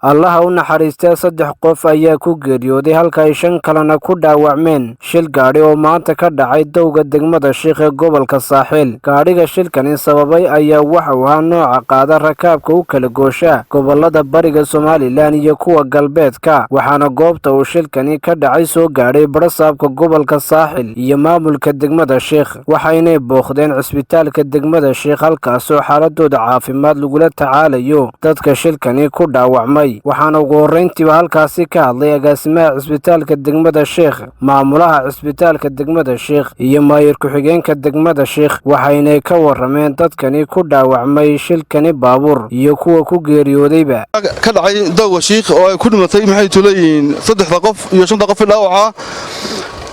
allaha u naxariistay saddex qof ayaa ku geeriyooday halka ay shan kalena ku dhaawacmeen shil gaadhi oo maanta ka dhacay dawga degmada Sheekh ee gobolka Saaxil. Gaadhiga shilkani sababay ayaa waxa uu ahaa nooca qaada rakaabka u kala goosha gobolada bariga Somaliland iyo kuwa galbeedka, waxaana goobta uu shilkani ka dhacay soo gaadhay barasaabka gobolka Saaxil iyo maamulka degmada Sheekh, waxayna booqdeen cisbitaalka degmada Sheekh halkaas oo xaaladooda caafimaad lagula tacaalayo dadka shilkani ku dhaawacmay. waxaana ugu horeyntii halkaasi ka hadlay agaasimaha cisbitaalka degmada Sheekh, maamulaha cisbitaalka degmada Sheekh iyo maayir ku-xigeenka degmada Sheekh, waxayna ka warameen dadkani ku dhaawacmay shilkani baabuur iyo kuwa ku geeriyoodayba. ka dhacay Dawga Sheekh oo ay ku dhimatay maxay tuleeyeen saddex qof iyo shan qof dhaawaca.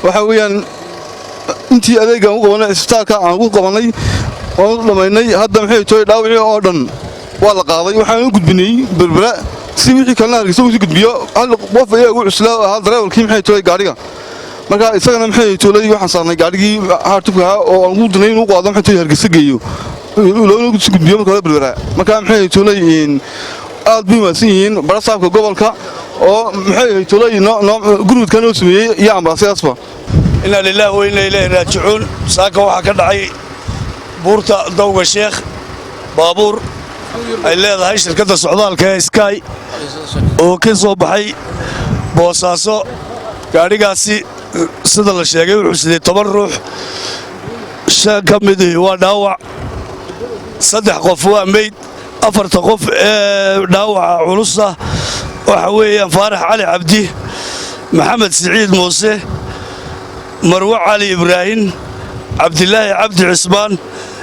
waxa weeyaan intii adeegan u qabanay cisbitaalka aan ugu qabanay oo dhamaynay hadda maxay tuleeyeen dhaawacii oo dhan waa la qaaday, waxaan u gudbinay berbera si wixii kalena hargeysa u gudbiyo hal qof ayaa ugu cuslaa hal dareewalkii maxay tuleeyeen gaariga. marka isagana maxay tuleeyeen waxaan saarnay gaarigii hartubka oo aan ugu danayn inuu qaado maxay tuleeyeen hargeysa geeyo loo gudbiyo marka berbera. marka maxay tuleeyeen aad bay maasan yihiin barasaabka gobolka oo maxay tuleeyeen gurmudkan oo sameeyay iyo ambaasadaasba. inna lillahi wa inna ilayhi raaji'uun. saaka waxa ka dhacay buurta Dawga Sheekh baabuur ay leedahay shirkadda socdaalka ee Sky oo ka soo baxay Boosaaso. gaarigaasi sida la sheegay wuxuu siday 10 ruux, shan ka mid waa dhaawac, saddex qof waa meyd, afarta qof ee dhaawaca culus ah waxa weeyaan Faarax Cali Cabdi, Maxamed Siciid Muuse, Marwa Cali Ibrahim, Cabdilaahi Cabdi Cismaan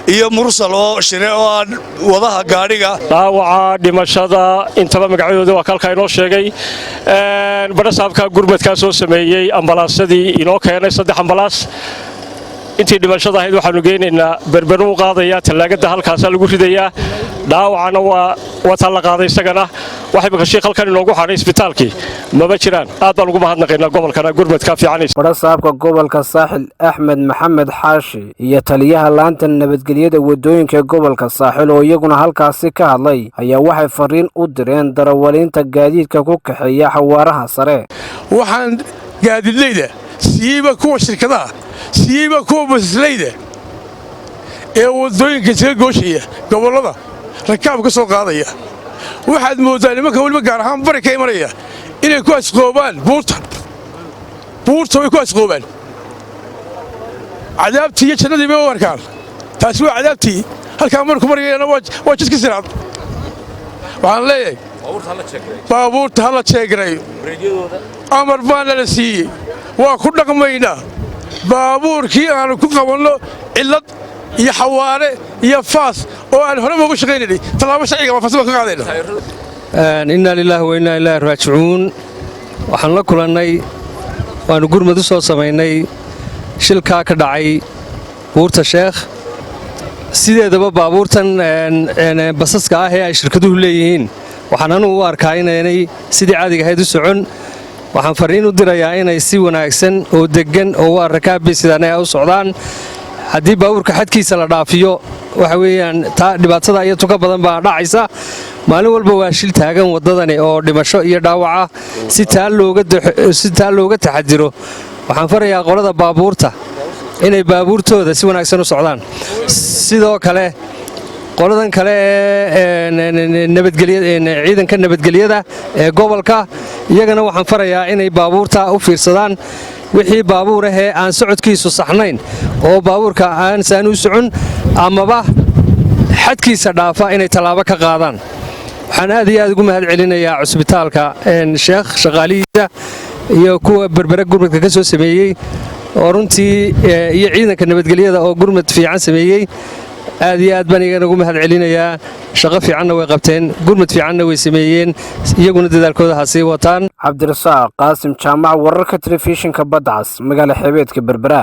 iyo mursal oo shire oo wadaha gaariga. dhaawaca dhimashada intaba magacadooda waa kalka inoo sheegay. barasaabka gurmadka soo sameeyay ambalaasadii inoo keenay saddex ambalaas. intii dhimashada ahayd waxaanu geynaynaa berber u qaadaya talaagada halkaas lagu ridayaa. dhaawacana waa la qaaday isagana waxay ka sheekh halkan inoogu xaray isbitaalkii maba jiraan. aad baan ugu mahadnaqaynaa gobolkana gurmadka fiican. barasaabka gobolka Saaxil Axmed Maxamed Xaashi iyo taliyaha laanta nabadgelyada wadooyinka gobolka Saaxil oo iyaguna halkaasi ka hadlay ayaa waxay fariin u direen darawaliinta gaadiidka ku kaxeeya xawaaraha sare. waxaan gaadiidleyda siiba kuwa shirkadaha siiba kuwa baslayda ee wadooyinka isaga gooshaya gobolada rakaab ka soo qaadaya. waxaad moodaa nimanka waliba gaar ahaan bari ka imanaya inay ku asqoobaan buurta way ku asqoobaan. cadaabtii iyo jannadii bay u arkaan. taasi waa cadaabtii halkaa marku marayana waa jidka siraad. waxaan leeyahay baabuurta hala jeegnayo amar baana la siiyey waa ku dhaqmaynaa. baabuurkii aanu ku qabanno cillad iyo xawaare iyo faas oo aan horeba ugu shaqaynaynay tallaabo sharciga waa faasba ka qaadayna. inna lillahi wa inna ilayhi raaji'uun. waxaan la kulannay waanu gurmad u soo samaynay shilkaa ka dhacay Buurta Sheekh. sideedaba baabuurtan basaska ah ee ay shirkaduhu leeyihiin waxaan anu u arkaa inaanay sidii caadiga ahayd u socon. waxaan fariin u dirayaa inay si wanaagsan oo degan oo waa rakaabbi sidaan ay u socdaan. haddii baabuurka xadkiisa la dhaafiyo waxa weeyaan taa dhibaatada iyo tuka badan baa dhacaysa. maalin walba waa shil taagan wadadani oo dhimasho iyo dhaawaca. si taa looga taxadiro waxaan farayaa qolada baabuurta inay baabuurtooda si wanaagsan u socdaan. sidoo kale qoladan kale ee ciidanka nabadgelyada ee gobolka iyagana waxaan farayaa inay baabuurta u fiirsadaan. wixii baabuur ah ee aan socodkiisu saxnayn oo baabuurka aan saan u socon amaba xadkiisa dhaafa inay tallaabo ka qaadaan. waxaan aad iyo aad ugu mahad celinayaa cisbitaalka Sheekh shaqaalihiisa iyo kuwa berbera gurmadka ka soo sameeyay oo runtii iyo ciidanka nabadgelyada oo gurmad fiican sameeyay. aad iyo aad baan iyaga ugu mahad celinayaa. shaqo fiicanna way qabteen, gurmad fiicanna way sameeyeen, iyaguna dadaalkooda ha sii wataan. Cabdirasaaq Qaasim Jaamac, wararka telefishinka Badcas, magaala xeebeedka Berbera.